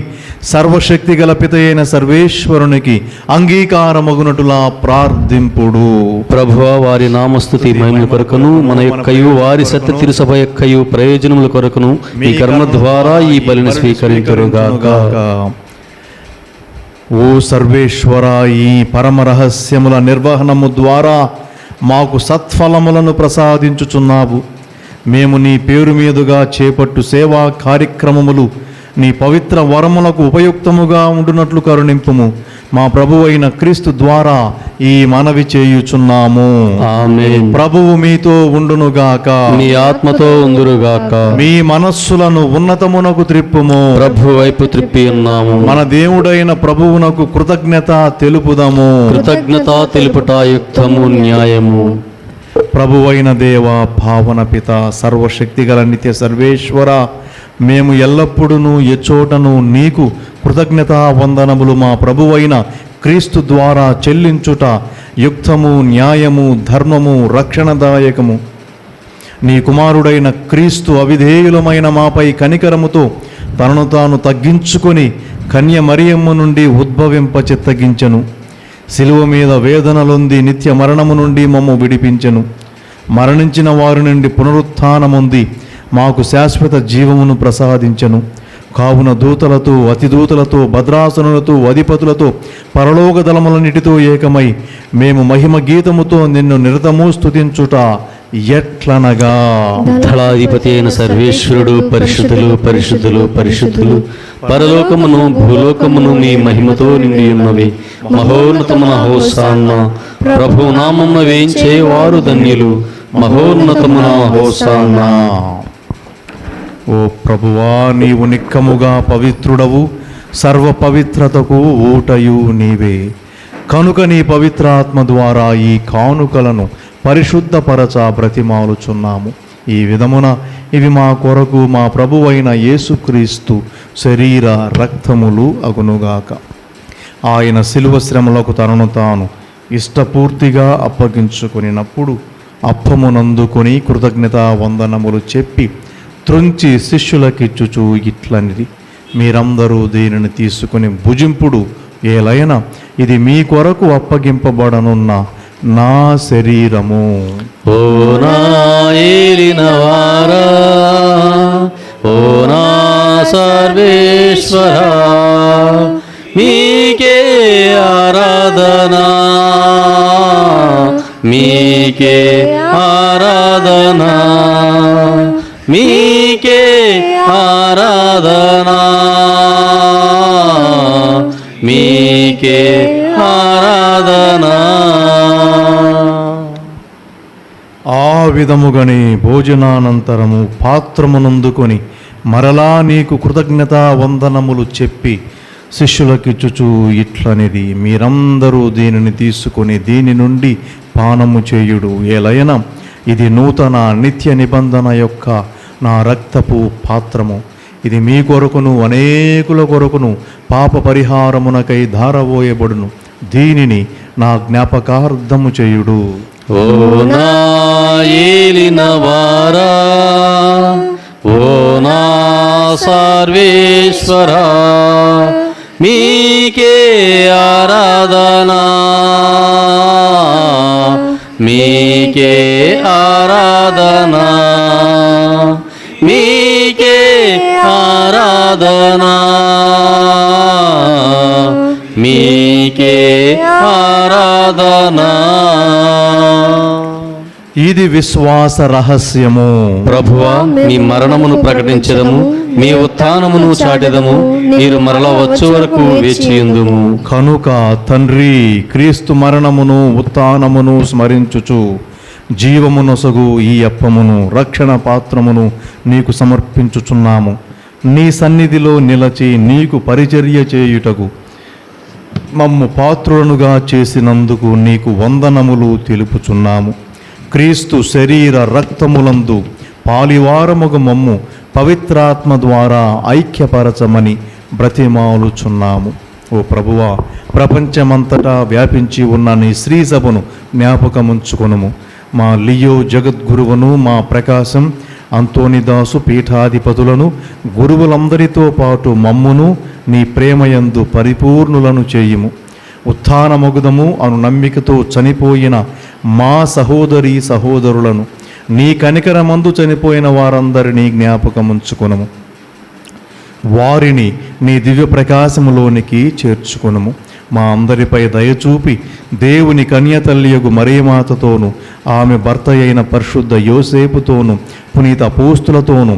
సర్వశక్తి గల పితయైన సర్వేశ్వరునికి అంగీకారమగునటులా ప్రార్థింపుడు. ప్రభువా, వారి నామస్తుతి మహిమల కొరకును మన యొక్కయు వారి సత్య తిరుసభ యొక్కయు ప్రయోజనముల కొరకును మీ కర్మ ద్వారా ఈ బలిని స్వీకరించురుగాక. ఓ సర్వేశ్వర, ఈ పరమ రహస్యముల నిర్వహణము ద్వారా మాకు సత్ఫలములను ప్రసాదించుచున్నావు. మేము నీ పేరు మీదుగా చేపట్టు సేవా కార్యక్రమములు నీ పవిత్ర వరములకు ఉపయుక్తముగా ఉండునట్లు కరుణింపుము. మా ప్రభువైన క్రీస్తు ద్వారా ఈ మనవి చేయుచున్నాము. ఆమేన్. ప్రభువు మీతో ఉండునుగాక, నీ ఆత్మతో ఉందురుగాక. మీ మనస్సులను ఉన్నతమునకు త్రిప్పుము. ప్రభు వైపు త్రిప్పి ఉన్నాము. మన దేవుడైన ప్రభువునకు కృతజ్ఞత తెలుపుదము. కృతజ్ఞత తెలుపుట యుక్తము, న్యాయము. ప్రభువైన దేవ, భావన పిత, సర్వశక్తిగల నిత్య సర్వేశ్వర, మేము ఎల్లప్పుడూ ఎచ్చోటను నీకు కృతజ్ఞతా వందనములు మా ప్రభువైన క్రీస్తు ద్వారా చెల్లించుట యుక్తము, న్యాయము, ధర్మము, రక్షణదాయకము. నీ కుమారుడైన క్రీస్తు అవిధేయులమైన మాపై కనికరముతో తనను తాను తగ్గించుకొని కన్య మరియమ్మ నుండి ఉద్భవింప చిత్తగించెను. శిలువ మీద వేదనలొంది నిత్య మరణము నుండి మమ్ము విడిపించెను. మరణించిన వారి నుండి పునరుత్థానముంది మాకు శాశ్వత జీవమును ప్రసాదించెను. కావున దూతలతో, అతిదూతలతో, భద్రాసనులతో, అధిపతులతో, పరలోక దళములన్నిటితో ఏకమై మేము మహిమ గీతముతో నిన్ను నిరతము స్తుతించుట ఎట్లనగా, దళాధిపతి అయిన సర్వేశ్వరుడు పరిశుద్ధులు, పరిశుద్ధులు, పరిశుద్ధులు, పరలోకమును భూలోకమును మీ మహిమతో నిండి ఉన్నవి. మహోన్నతమున హోసాన్నా. ప్రభు నామమున వేయించేవారు ధన్యులు. మహోన్నతమున హోసాన్నా. ఓ ప్రభువా, నీవు నిక్కముగా పవిత్రుడవు, సర్వ పవిత్రతకు ఊటయు నీవే. కనుక నీ పవిత్రాత్మ ద్వారా ఈ కానుకలను పరిశుద్ధపరచ బ్రతిమాలుచున్నాము. ఈ విధమున ఇవి మా కొరకు మా ప్రభువైన యేసుక్రీస్తు శరీర రక్తములు అగునుగాక. ఆయన శిలువ శ్రమలకు తనను తాను ఇష్టపూర్తిగా అప్పగించుకొనినప్పుడు అప్పమునందుకొని కృతజ్ఞతా వందనములు చెప్పి త్రుంచి శిష్యులకిచ్చుచూ ఇట్లనిది, మీరందరూ దీనిని తీసుకుని భుజింపుడు, ఏలైనా ఇది మీ కొరకు అప్పగింపబడనున్న నా శరీరము. ఓ నా ఏలినవారా, ఓ నా సర్వేశ్వరా, మీకే ఆరాధనా, మీకే ఆరాధనా, మీకే ఆరాధనా, మీకే ఆరాధనా. ఆ విధముగని భోజనానంతరము పాత్రమునందుకొని మరలా నీకు కృతజ్ఞతా వందనములు చెప్పి శిష్యులకిచ్చుచు ఇట్లనిది, మీరందరూ దీనిని తీసుకొని దీని నుండి పానము చేయుడు. ఏలైనా ఇది నూతన నిత్య నిబంధన యొక్క నా రక్తపు పాత్రము. ఇది మీ కొరకును అనేకుల కొరకును పాప పరిహారమునకై ధారవోయబడును. దీనిని నా జ్ఞాపకార్థము చేయుడు. ఓ నా ఏలినవారా, ఓ నా సర్వేశ్వరా, మీకే ఆరాధనా, మీకే ఆరాధనా, మీకే ఆరాధనా, మీకే ఆరాధనా. ఇది విశ్వాస రహస్యము. ప్రభువా, మీ మరణమును ప్రకటించదము, మీ ఉత్థానమును చాటెదము, మీరు మరల వచ్చు వరకు వేచియుందుము. కనుక తండ్రి, క్రీస్తు మరణమును ఉత్థానమును స్మరించుచు జీవమునొసగు ఈ అప్పమును రక్షణ పాత్రమును నీకు సమర్పించుచున్నాము. నీ సన్నిధిలో నిలచి నీకు పరిచర్య చేయుటకు మమ్ము పాత్రులనుగా చేసినందుకు నీకు వందనములు తెలుపుచున్నాము. క్రీస్తు శరీర రక్తములందు పాలివారముగ మమ్ము పవిత్రాత్మ ద్వారా ఐక్యపరచమని బ్రతిమాలుచున్నాము. ఓ ప్రభువా, ప్రపంచమంతటా వ్యాపించి ఉన్న నీ శ్రీ సభను జ్ఞాపకముంచుకొనుము. మా లియో జగద్గురువును, మా ప్రకాశం అంతోనిదాసు పీఠాధిపతులను, గురువులందరితో పాటు మమ్మును నీ ప్రేమయందు పరిపూర్ణులను చేయుము. ఉత్థానమగుదము అను నమ్మికతో చనిపోయిన మా సహోదరీ సహోదరులను, నీ కనికరమందు చనిపోయిన వారందరినీ జ్ఞాపకముంచుకొనుము. వారిని నీ దివ్య ప్రకాశములోనికి చేర్చుకొనుము. మా అందరిపై దయచూపి దేవుని కన్యతల్లియగు మరియమాతతోను, ఆమె భర్త అయిన పరిశుద్ధ యోసేపుతోను, పునీత అపోస్తులతోను,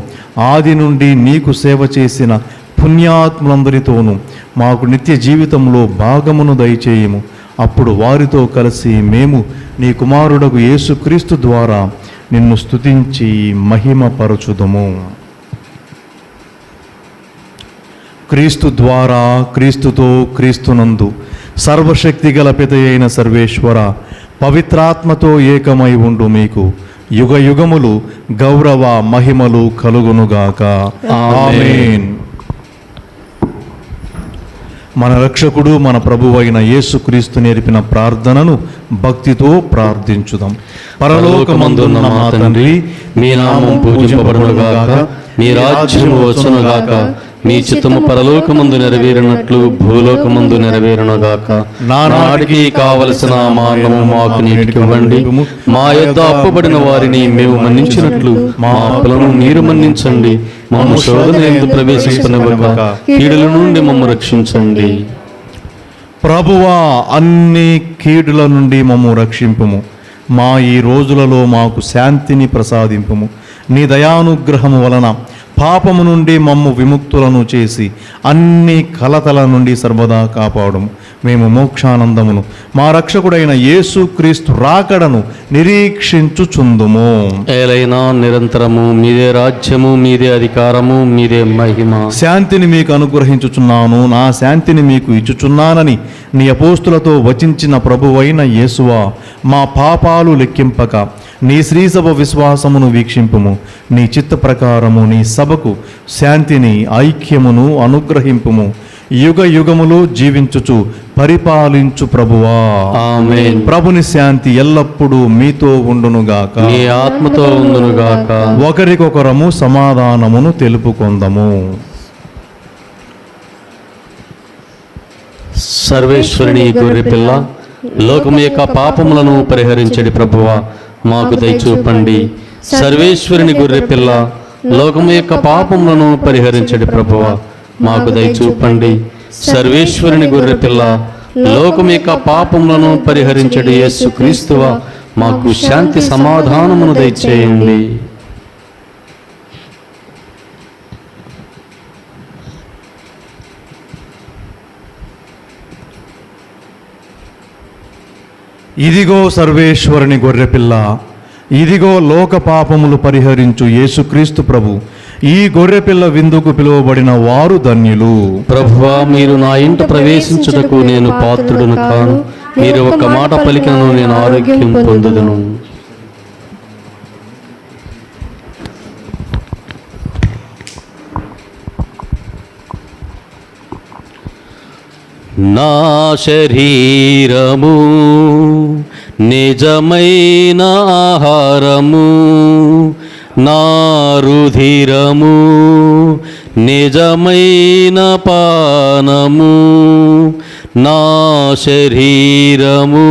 ఆది నుండి నీకు సేవ చేసిన పుణ్యాత్ములందరితోనూ మాకు నిత్య జీవితంలో భాగమును దయచేయము. అప్పుడు వారితో కలిసి మేము నీ కుమారుడగు యేసుక్రీస్తు ద్వారా నిన్ను స్తుతించి మహిమపరచుదము. క్రీస్తు ద్వారా, క్రీస్తుతో, క్రీస్తునందు సర్వశక్తి గల పితయైన సర్వేశ్వర, పవిత్రాత్మతో ఏకమై ఉండు మీకు యుగ యుగములు గౌరవ మహిమలు కలుగునుగాక. ఆమేన్. మన రక్షకుడు, మన ప్రభువైన యేసుక్రీస్తు నేర్పిన ప్రార్థనను భక్తితో ప్రార్థించుదాం. పరలోకమందున్న మా తండ్రి, మీ నామం పూజింపబడునుగాక, మీ రాజ్యము వచ్చునుగాక, మీ చిత్తము పరలోకమందు నెరవేరినట్లు భూలోకమందు నెరవేరునుగాక. నానాటికి కావలసిన మా అన్నము మాకు నేటికి ఇవ్వండి. మా యొద్ద అప్పుబడిన వారిని మేము మన్నించినట్లు మా అప్పులను మీరు మన్నించండి. మమ్ము శోధన యందు ప్రవేశింపనివ్వక కీడుల నుండి మమ్ము రక్షించండి. ప్రభువా, అన్ని కీడుల నుండి మమ్ము రక్షింపుము. మా ఈ రోజులలో మాకు శాంతిని ప్రసాదింపుము. నీ దయానుగ్రహము వలన పాపము నుండి మమ్ము విముక్తులను చేసి అన్ని కలతల నుండి సర్వదా కాపాడుము. మేము మోక్షానందమును, మా రక్షకుడైన యేసుక్రీస్తు రాకడను నిరీక్షించుచుందుము. ఏలైనా నిరంతరము మీదే రాజ్యము, మీదే అధికారము, మీదే మహిమ. శాంతిని మీకు అనుగ్రహించుచున్నాను, నా శాంతిని మీకు ఇచ్చుచున్నానని నీ అపోస్తులతో వచించిన ప్రభువైన యేసువా, మా పాపాలు లెక్కింపక నీ శ్రీసభ విశ్వాసమును వీక్షింపుము. నీ చిత్త ప్రకారము నీ సభకు శాంతిని, ఐక్యమును అనుగ్రహింపుము. యుగ యుగములు జీవించుచు పరిపాలించు ప్రభువా. ఆమేన్. ప్రభుని శాంతి ఎల్లప్పుడూ మీతో ఉండునుగాక, నీ ఆత్మతో ఉండునుగాక. ఒకరికొకరము సమాధానమును తెలుపుకొందము. సర్వేశ్వరుని గొర్రెపిల్ల, లోకం యొక్క పాపములను పరిహరించడి ప్రభువా, మాకు దయచూపండి. సర్వేశ్వరుని గొర్రెపిల్ల, లోకం యొక్క పాపములను పరిహరించడి ప్రభువా, మాకు దయచూపండి. సర్వేశ్వరుని గొర్రెపిల్ల, లోకం యొక్క పాపములను పరిహరించడి యేసుక్రీస్తువా, మాకు శాంతి సమాధానమును దయచేయండి. ఇదిగో సర్వేశ్వరుని గొర్రెపిల్ల, ఇదిగో లోక పాపములు పరిహరించు యేసుక్రీస్తు ప్రభు. ఈ గొర్రెపిల్ల విందుకు పిలువబడిన వారు ధన్యులు. ప్రభువా, మీరు నా ఇంట ప్రవేశించుటకు నేను పాత్రుడును కాను. మీరు ఒక మాట పలికినను నేను ఆరోగ్యం పొందుదును. నా శరీరము నిజమైన ఆహారము, నా రుధిరము నిజమైన పానము. నా శరీరము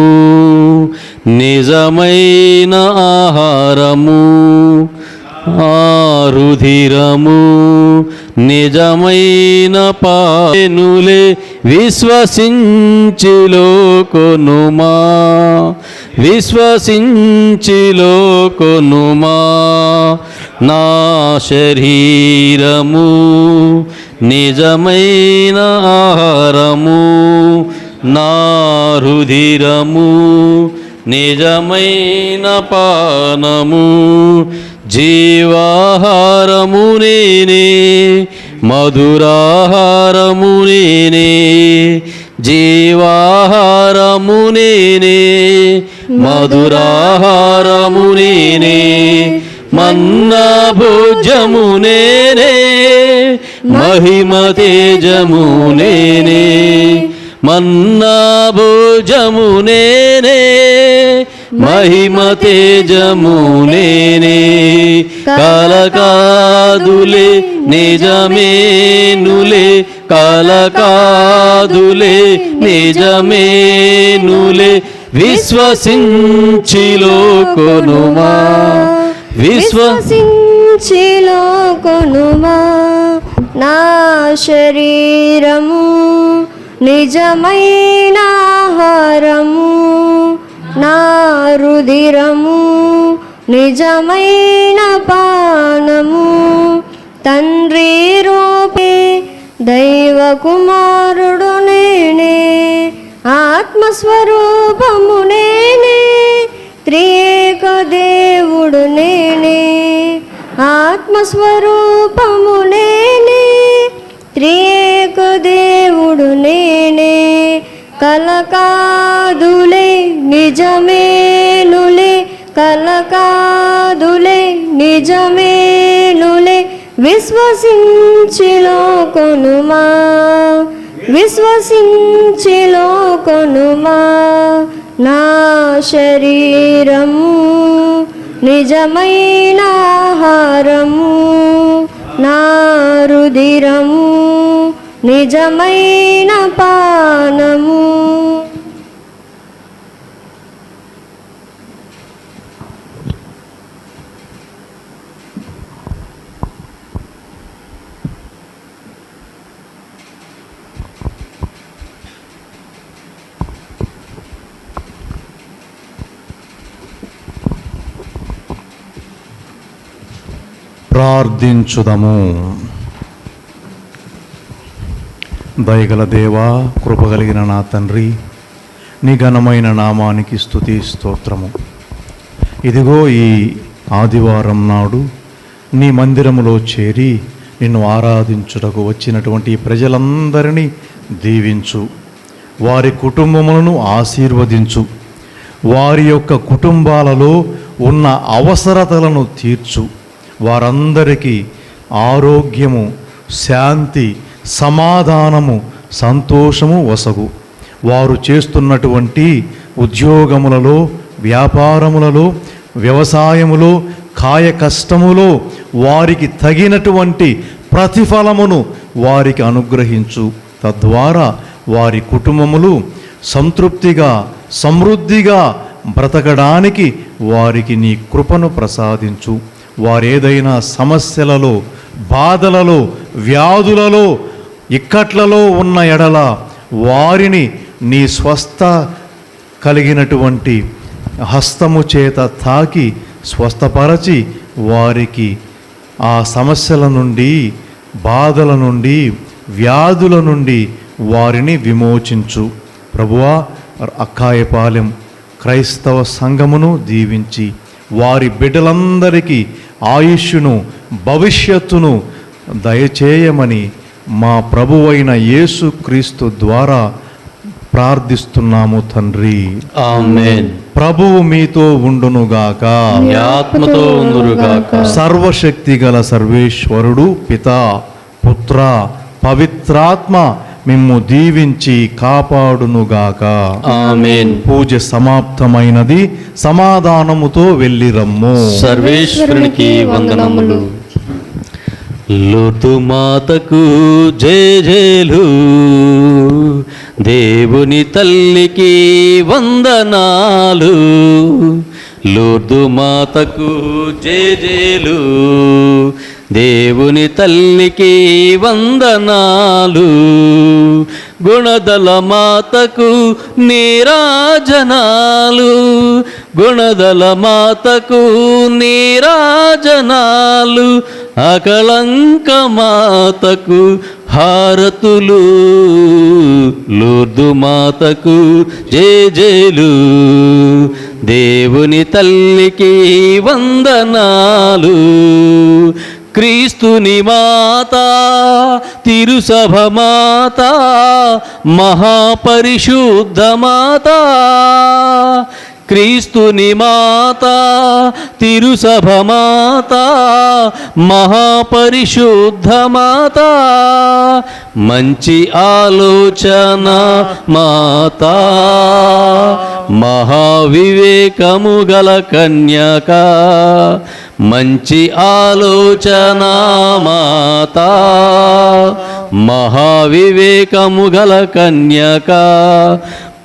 నిజమైన ఆహారము, ఆ రుధిరము నిజమైన పానులే. విశ్వసించిలో కొనుమా, విశ్వసించిలో కొనుమా. నా శరీరము నిజమైన ఆహారము, నా రుధిరము నిజమైన పానము. జీవాహారము నేనే, మధురాహారము నేనే. జీవాహారము నేనే, మధురాహారము నేనే. మన్నా భోజము నేనే, మహిమ తేజము నేనే. మన్నా భోజము నేనే, మహిమ తేజము నేనే. కలకాదులే నిజమేనులే, కలకాదులే నిజమేనులే. విశ్వసించిలో కొనుమా, విశ్వసించిలో కొనుమా. నా శరీరము నిజమైన ఆహారము, నా రుధిరము నిజమైన పానము. తండ్రి రూపే దైవ కుమారుడు నేనే, ఆత్మస్వరూపము నేనే. త్రియేక దేవుడు నేనే, ఆత్మస్వరూపము నేనే. త్రియేక దేవుడు నేనే. కలకాదులే నిజమేనులే, కలకాదులే నిజమేనులే. విశ్వసించిలో కొనుమా, విశ్వసించిలో కొనుమా. నా శరీరము నిజమైన ఆహారము, నా రుధిరము నిజమైన పానము. ప్రార్థించుదము. దయగల దేవా, కృపగలిగిన నా తండ్రి, నీ ఘనమైన నామానికి స్తుతి స్తోత్రము. ఇదిగో ఈ ఆదివారం నాడు నీ మందిరములో చేరి నిన్ను ఆరాధించుటకు వచ్చినటువంటి ప్రజలందరినీ దీవించు, వారి కుటుంబములను ఆశీర్వదించు, వారి యొక్క కుటుంబాలలో ఉన్న అవసరతలను తీర్చు. వారందరికీ ఆరోగ్యము, శాంతి, సమాధానము, సంతోషము వసగు. వారు చేస్తున్నటువంటి ఉద్యోగములలో, వ్యాపారములలో, వ్యవసాయములో, కాయ కష్టములో వారికి తగినటువంటి ప్రతిఫలమును వారికి అనుగ్రహించు. తద్వారా వారి కుటుంబములు సంతృప్తిగా సమృద్ధిగా బ్రతకడానికి వారికి నీ కృపను ప్రసాదించు. వారేదైనా సమస్యలలో, బాధలలో, వ్యాధులలో, ఇక్కట్లలో ఉన్న ఎడల వారిని నీ స్వస్థ కలిగినటువంటి హస్తము చేత తాకి స్వస్థపరచి వారికి ఆ సమస్యల నుండి, బాధల నుండి, వ్యాధుల నుండి వారిని విమోచించు. ప్రభువా, అక్కాయపాలెం క్రైస్తవ సంఘమును దీవించి వారి బిడ్డలందరికీ ఆయుష్ను, భవిష్యత్తును దయచేయమని మా ప్రభువైన యేసుక్రీస్తు ద్వారా ప్రార్థిస్తున్నాము తండ్రి. ఆమేన్. ప్రభువు మీతో ఉండునుగాక. నీ ఆత్మతో ఉందురుగాక. సర్వశక్తి గల సర్వేశ్వరుడు పితా, పుత్ర, పవిత్రాత్మ మిమ్ము దీవించి కాపాడునుగాక. ఆమేన్. పూజ సమాప్తమైనది. సమాధానముతో వెళ్ళిరమ్ము. సర్వేశ్వరునికి వందనములు. లూర్దు మాతకు జేజేలు, దేవుని తల్లికి వందనాలు. లూర్దు మాతకు జేజేలు, దేవుని తల్లికి వందనాలు. గుణదల మాతకు నీరాజనాలు, గుణదల మాతకు నీరాజనాలు. అకళంక మాతకు హారతులు. లూర్దు మాతకు జేజేలు, దేవుని తల్లికి వందనాలు. క్రీస్తుని మాత, తిరుసభ మాత, మహాపరిశుద్ధ మాత. క్రీస్తుని మాత, తిరుసభ మాత, మహాపరిశుద్ధ మాత. మంచి ఆలోచన మాత, మహావివేకము గల కన్యక. మంచి ఆలోచన మాత, మహావివేకము గల కన్యక.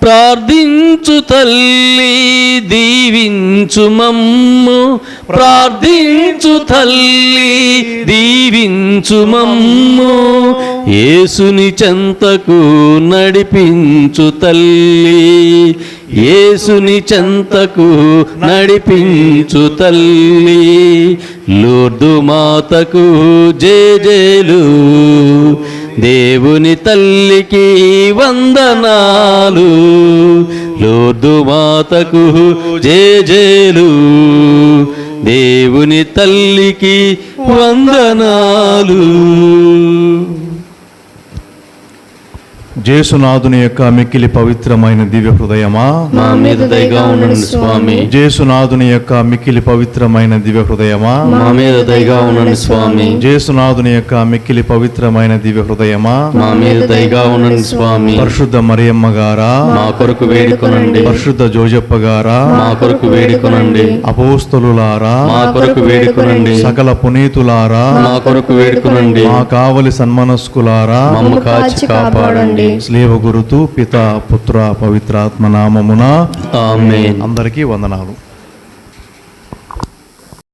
ప్రార్థించు తల్లి, దీవించు మమ్ము. ప్రార్థించు తల్లి, దీవించు మమ్ము. యేసుని చెంతకు నడిపించు తల్లి, యేసుని చెంతకు నడిపించు తల్లి. లూర్దు మాతకు జేజేలు, దేవుని తల్లికి వందనాలు. లూర్దు మాతకు జేజేలు, దేవుని తల్లికి వందనాలు. జేసునాథుని యొక్క మిక్కిలి పవిత్రమైన దివ్య హృదయమా, మా మీద దయగా ఉండండి స్వామి. జేసునాథుని యొక్క మిక్కిలి పవిత్రమైన దివ్య హృదయమా, మా మీద దయగా ఉండండి స్వామి. జేసునాథుని యొక్క మిక్కిలి పవిత్రమైన దివ్య హృదయమా, మా మీద దయగా ఉండండి స్వామి. పరిశుద్ధ మరియమ్మ గారా, మా కొరకు వేడుకొనండి. పరిశుద్ధ జోజప్ప గారా, మా కొరకు వేడుకొనండి. అపోస్తలులారా, మా కొరకు వేడుకొనండి. సకల పునీతులారా, మా కొరకు వేడుకొనండి. మా కావలి సన్మనస్కులారా, మమ్మ కాచి కాపాడండి. స్లేవ గురుతు పిత, పుత్ర, పవిత్రాత్మ నామమున ఆమేన్. అందరికీ వందనాలు.